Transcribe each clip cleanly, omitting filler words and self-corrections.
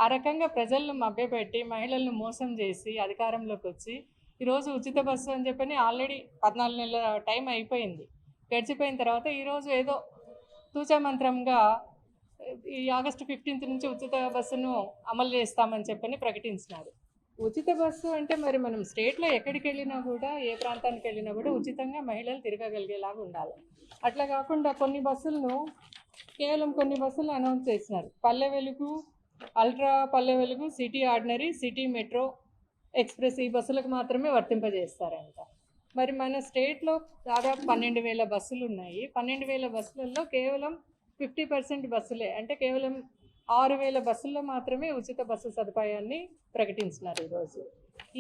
ఆ రకంగా ప్రజలను మభ్యపెట్టి మహిళలను మోసం చేసి అధికారంలోకి వచ్చి ఈరోజు ఉచిత బస్సు అని చెప్పని ఆల్రెడీ 14 నెలల టైం అయిపోయింది. గడిచిపోయిన తర్వాత ఈరోజు ఏదో తూచా మంత్రంగా ఈ ఆగస్టు 15 నుంచి ఉచిత బస్సును అమలు చేస్తామని చెప్పని ప్రకటించినారు. ఉచిత బస్సు అంటే మరి మనం స్టేట్లో ఎక్కడికి వెళ్ళినా కూడా ఏ ప్రాంతానికి వెళ్ళినా కూడా ఉచితంగా మహిళలు తిరగగలిగేలాగా ఉండాలి. అట్లా కాకుండా కేవలం కొన్ని బస్సులు అనౌన్స్ చేసినారు. Palle Velugu, ultra Palle Velugu, city ordinary, city metro express ఈ బస్సులకు మాత్రమే వర్తింపజేస్తారంట. మరి మన స్టేట్లో దాదాపు 12,000 బస్సులు ఉన్నాయి. 12,000 బస్సులలో కేవలం 50% బస్సులే, అంటే కేవలం 6,000 బస్సుల్లో మాత్రమే ఉచిత బస్సు సదుపాయాన్ని ప్రకటించినారు ఈరోజు.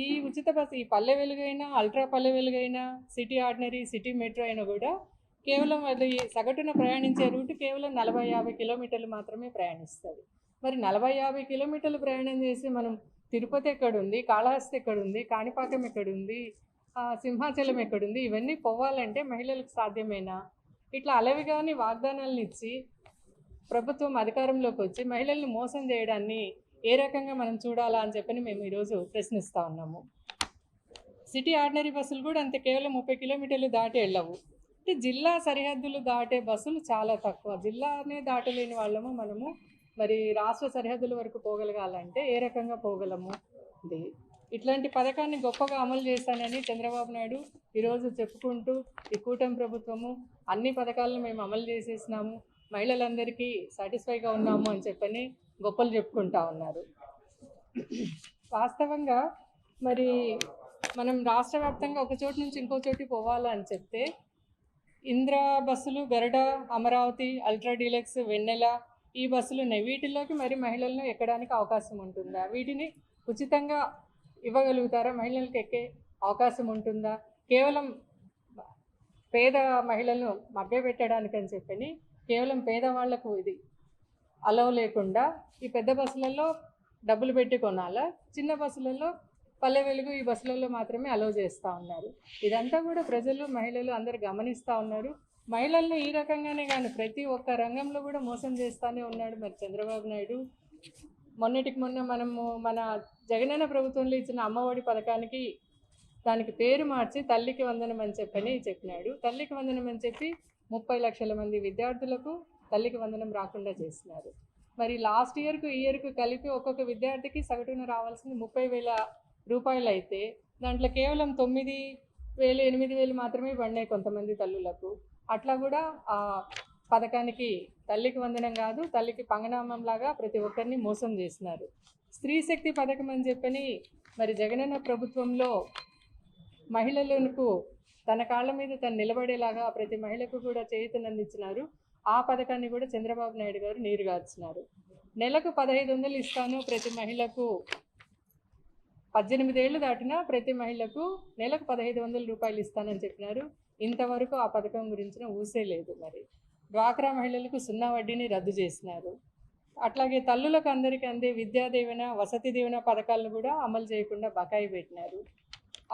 ఈ ఉచిత బస్సు ఈ పల్లె వెలుగైనా, అల్ట్రా పల్లె వెలుగైనా, సిటీ ఆర్డినరీ, సిటీ మెట్రో అయినా కూడా కేవలం అది సగటున ప్రయాణించే రూట్ కేవలం 40-50 కిలోమీటర్లు మాత్రమే ప్రయాణిస్తుంది. మరి 40-50 కిలోమీటర్లు ప్రయాణం చేసి మనం తిరుపతి ఎక్కడుంది, కాళహస్తి ఎక్కడుంది, కాణిపాకం ఎక్కడుంది, సింహాచలం ఎక్కడుంది, ఇవన్నీ పోవాలంటే మహిళలకు సాధ్యమేనా? ఇట్లా అలవిగాని వాగ్దానాలను ఇచ్చి ప్రభుత్వం అధికారంలోకి వచ్చి మహిళల్ని మోసం చేయడాన్ని ఏ రకంగా మనం చూడాలా అని చెప్పని మేము ఈరోజు ప్రశ్నిస్తూ ఉన్నాము. సిటీ ఆర్డినరీ బస్సులు కూడా అంతే, కేవలం 30 కిలోమీటర్లు దాటి వెళ్ళవు. అంటే జిల్లా సరిహద్దులు దాటే బస్సులు చాలా తక్కువ. జిల్లానే దాటలేని వాళ్ళము మనము మరి రాష్ట్ర సరిహద్దుల వరకు పోగలగాలంటే ఏ రకంగా పోగలము? ఇట్లాంటి పథకాన్ని గొప్పగా అమలు చేశానని చంద్రబాబు నాయుడు ఈరోజు చెప్పుకుంటూ ఈ కూటమి ప్రభుత్వము అన్ని పథకాలను మేము అమలు చేసేసినాము, మహిళలందరికీ సాటిస్ఫైగా ఉన్నాము అని చెప్పని గొప్పలు చెప్పుకుంటా ఉన్నారు. వాస్తవంగా మరి మనం రాష్ట్ర వ్యాప్తంగా ఒక చోటు నుంచి ఇంకో చోటు పోవాలని చెప్తే ఇంద్రా బస్సులు, గరుడ, అమరావతి, అల్ట్రా డీలక్స్, వెన్నెల ఈ బస్సులు ఉన్నాయి. వీటిల్లోకి మరి మహిళలను ఎక్కడానికి అవకాశం ఉంటుందా? వీటిని ఉచితంగా ఇవ్వగలుగుతారా? మహిళలకు ఎక్కే అవకాశం ఉంటుందా? కేవలం పేద మహిళలను మభ్యపెట్టడానికి అని చెప్పని కేవలం పేదవాళ్లకు ఇది అలవ్ లేకుండా ఈ పెద్ద బస్సులలో డబ్బులు పెట్టి కొనాలా, చిన్న బస్సులలో పల్లె వెలుగు ఈ బస్సులలో మాత్రమే అలవ్ చేస్తూ ఉన్నారు. ఇదంతా కూడా ప్రజలు, మహిళలు అందరూ గమనిస్తూ ఉన్నారు. మహిళలను ఈ రకంగానే కానీ ప్రతి ఒక్క రంగంలో కూడా మోసం చేస్తూనే ఉన్నాడు మరి చంద్రబాబు నాయుడు. మొన్నటికి మొన్న మనము మన జగనన్న ప్రభుత్వంలో ఇచ్చిన అమ్మఒడి పథకానికి దానికి పేరు మార్చి తల్లికి వందనం అని చెప్పినాడు. తల్లికి వందనం అని చెప్పి 30 లక్షల మంది విద్యార్థులకు తల్లికి వందనం రాకుండా చేస్తున్నారు. మరి లాస్ట్ ఇయర్కు ఈ ఇయర్కు కలిపి ఒక్కొక్క విద్యార్థికి సగటున రావాల్సింది 30,000 రూపాయలు అయితే దాంట్లో కేవలం 9,000, 8,000 మాత్రమే పడినాయి కొంతమంది తల్లులకు. అట్లా కూడా ఆ పథకానికి తల్లికి వందనం కాదు, తల్లికి పంగనామంలాగా ప్రతి ఒక్కరిని మోసం చేస్తున్నారు. స్త్రీ శక్తి పథకం అని చెప్పని మరి జగనన్న ప్రభుత్వంలో మహిళలకు తన కాళ్ళ మీద తను నిలబడేలాగా ప్రతి మహిళకు కూడా చేయూతనందించినారు. ఆ పథకాన్ని కూడా చంద్రబాబు నాయుడు గారు నీరుగార్చినారు. నెలకు 1,500 ఇస్తాను ప్రతి మహిళకు, 18 ఏళ్ళు దాటినా ప్రతి మహిళకు నెలకు 1,500 రూపాయలు ఇస్తానని చెప్పినారు. ఇంతవరకు ఆ పథకం గురించిన ఊసే లేదు. మరి డ్వాక్రా మహిళలకు 0 వడ్డీని రద్దు చేసినారు. అట్లాగే తల్లులకు అందరికీ అందే విద్యా దీవెన, వసతి దీవెన పథకాలను కూడా అమలు చేయకుండా బకాయి పెట్టినారు.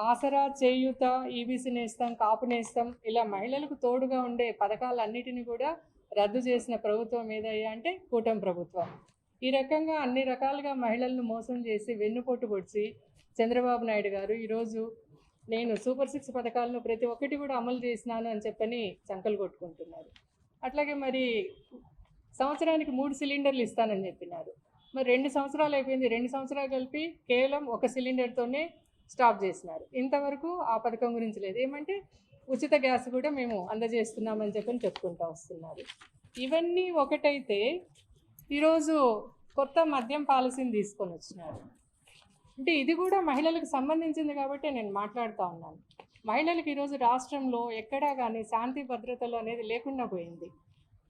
ఆసరా, చేయూత, ఈబీసీ నేస్తం, కాపు నేస్తం ఇలా మహిళలకు తోడుగా ఉండే పథకాలన్నిటిని కూడా రద్దు చేసిన ప్రభుత్వం ఏదయ్యా అంటే కూటమి ప్రభుత్వం. ఈ రకంగా అన్ని రకాలుగా మహిళలను మోసం చేసి వెన్నుపోటు పొడిచి చంద్రబాబు నాయుడు గారు ఈరోజు నేను సూపర్ 6 పథకాలను ప్రతి ఒక్కటి కూడా అమలు చేసినాను అని చెప్పని చంకలు కొట్టుకుంటున్నారు. అట్లాగే మరి సంవత్సరానికి 3 సిలిండర్లు ఇస్తానని చెప్పినారు. మరి 2 సంవత్సరాలు అయిపోయింది. 2 సంవత్సరాలు కలిపి కేవలం 1 సిలిండర్తోనే స్టాప్ చేసినారు. ఇంతవరకు ఆ పథకం గురించి లేదు. ఏమంటే ఉచిత గ్యాస్ కూడా మేము అందజేస్తున్నామని చెప్పని చెప్పుకుంటూ వస్తున్నారు. ఇవన్నీ ఒకటైతే ఈరోజు కొత్త మద్యం పాలసీని తీసుకొని వచ్చినారు. అంటే ఇది కూడా మహిళలకు సంబంధించింది కాబట్టి నేను మాట్లాడుతూ ఉన్నాను. మహిళలకు ఈరోజు రాష్ట్రంలో ఎక్కడా కానీ శాంతి భద్రతలు అనేది లేకుండా పోయింది.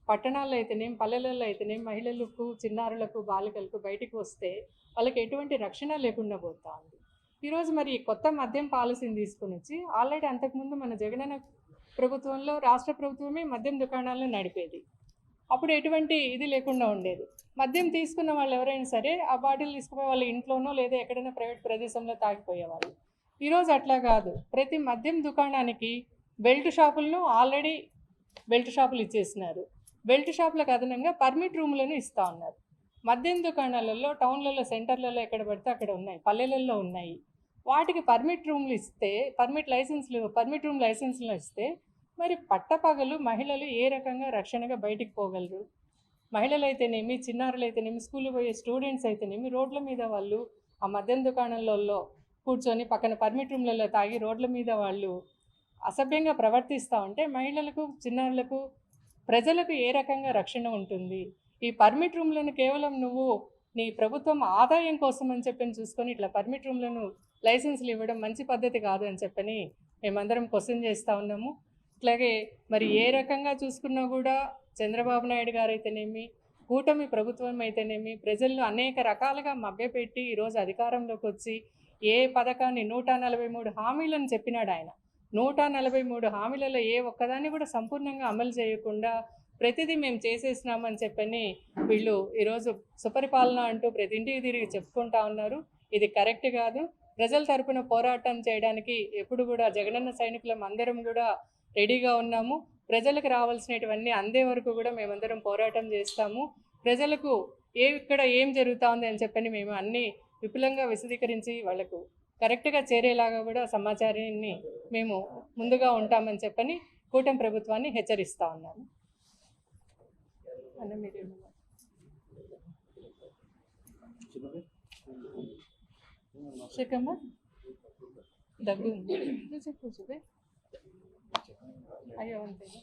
పట్టణాల్లో అయితేనేం, పల్లెలలో అయితేనేం మహిళలకు, చిన్నారులకు, బాలికలకు బయటికి వస్తే వాళ్ళకి ఎటువంటి రక్షణ లేకుండా పోతూ ఉంది. ఈరోజు మరి కొత్త మద్యం పాలసీని తీసుకొని వచ్చి ఆల్రెడీ అంతకుముందు మన జగనన్న ప్రభుత్వంలో రాష్ట్ర ప్రభుత్వమే మద్యం దుకాణాలను నడిపేది. అప్పుడు ఎటువంటి ఇది లేకుండా ఉండేది. మద్యం తీసుకున్న వాళ్ళు ఎవరైనా సరే ఆ బాటిల్ తీసుకుపోయి వాళ్ళ ఇంట్లోనో లేదా ఎక్కడైనా ప్రైవేట్ ప్రదేశంలో తాగిపోయేవాళ్ళు. ఈరోజు అట్లా కాదు. ప్రతి మద్యం దుకాణానికి బెల్ట్ షాపులను ఆల్రెడీ బెల్ట్ షాపులు ఇచ్చేసినారు. బెల్ట్ షాపులకు అదనంగా పర్మిట్ రూములను ఇస్తూ ఉన్నారు. మద్యం దుకాణాలలో టౌన్లలో సెంటర్లలో ఎక్కడ పడితే అక్కడ ఉన్నాయి, పల్లెలలో ఉన్నాయి. వాటికి పర్మిట్ రూమ్ లైసెన్స్లు ఇస్తే మరి పట్టపగలు మహిళలు ఏ రకంగా రక్షణగా బయటికి పోగలరు? మహిళలు అయితేనేమి, చిన్నారులు అయితేనేమి, స్కూల్ పోయే స్టూడెంట్స్ అయితేనేమి, రోడ్ల మీద వాళ్ళు ఆ మద్యం దుకాణాలలో కూర్చొని పక్కన పర్మిట్ రూమ్లలో తాగి రోడ్ల మీద వాళ్ళు అసభ్యంగా ప్రవర్తిస్తూ ఉంటే మహిళలకు, చిన్నారులకు, ప్రజలకు ఏ రకంగా రక్షణ ఉంటుంది? ఈ పర్మిట్ రూమ్లను కేవలం నువ్వు నీ ప్రభుత్వం ఆదాయం కోసం అని చెప్పని చూసుకొని ఇట్లా పర్మిట్ రూమ్లను లైసెన్సులు ఇవ్వడం మంచి పద్ధతి కాదు అని చెప్పని మేమందరం క్వశ్చన్ చేస్తూ ఉన్నాము. అట్లాగే మరి ఏ రకంగా చూసుకున్నా కూడా చంద్రబాబు నాయుడు గారు అయితేనేమి, కూటమి ప్రభుత్వం అయితేనేమి ప్రజలను అనేక రకాలుగా మభ్యపెట్టి ఈరోజు అధికారంలోకి వచ్చి ఏ పథకాన్ని 143 హామీలను చెప్పినాడు ఆయన. 143 హామీలలో ఏ ఒక్కదాన్ని కూడా సంపూర్ణంగా అమలు చేయకుండా ప్రతిదీ మేము చేసేసినామని చెప్పని వీళ్ళు ఈరోజు సుపరిపాలన అంటూ ప్రతి ఇంటికి తిరిగి చెప్పుకుంటా ఉన్నారు. ఇది కరెక్ట్ కాదు. ప్రజల తరపున పోరాటం చేయడానికి ఎప్పుడు కూడా జగనన్న సైనికులం అందరం కూడా రెడీగా ఉన్నాము. ప్రజలకు రావాల్సినటువన్నీ అందే వరకు కూడా మేమందరం పోరాటం చేస్తాము. ప్రజలకు ఇక్కడ ఏం జరుగుతూ ఉంది అని చెప్పని మేము అన్నీ విపులంగా విశదీకరించి వాళ్లకు కరెక్ట్గా చేరేలాగా కూడా సమాచారాన్ని మేము ముందుగా ఉంటామని చెప్పని కూటమి ప్రభుత్వాన్ని హెచ్చరిస్తూ ఉన్నాము. అన్న మీరు శకమ్మ దగ్గు చెప్పు చూపే అయ్యో అంతేనా.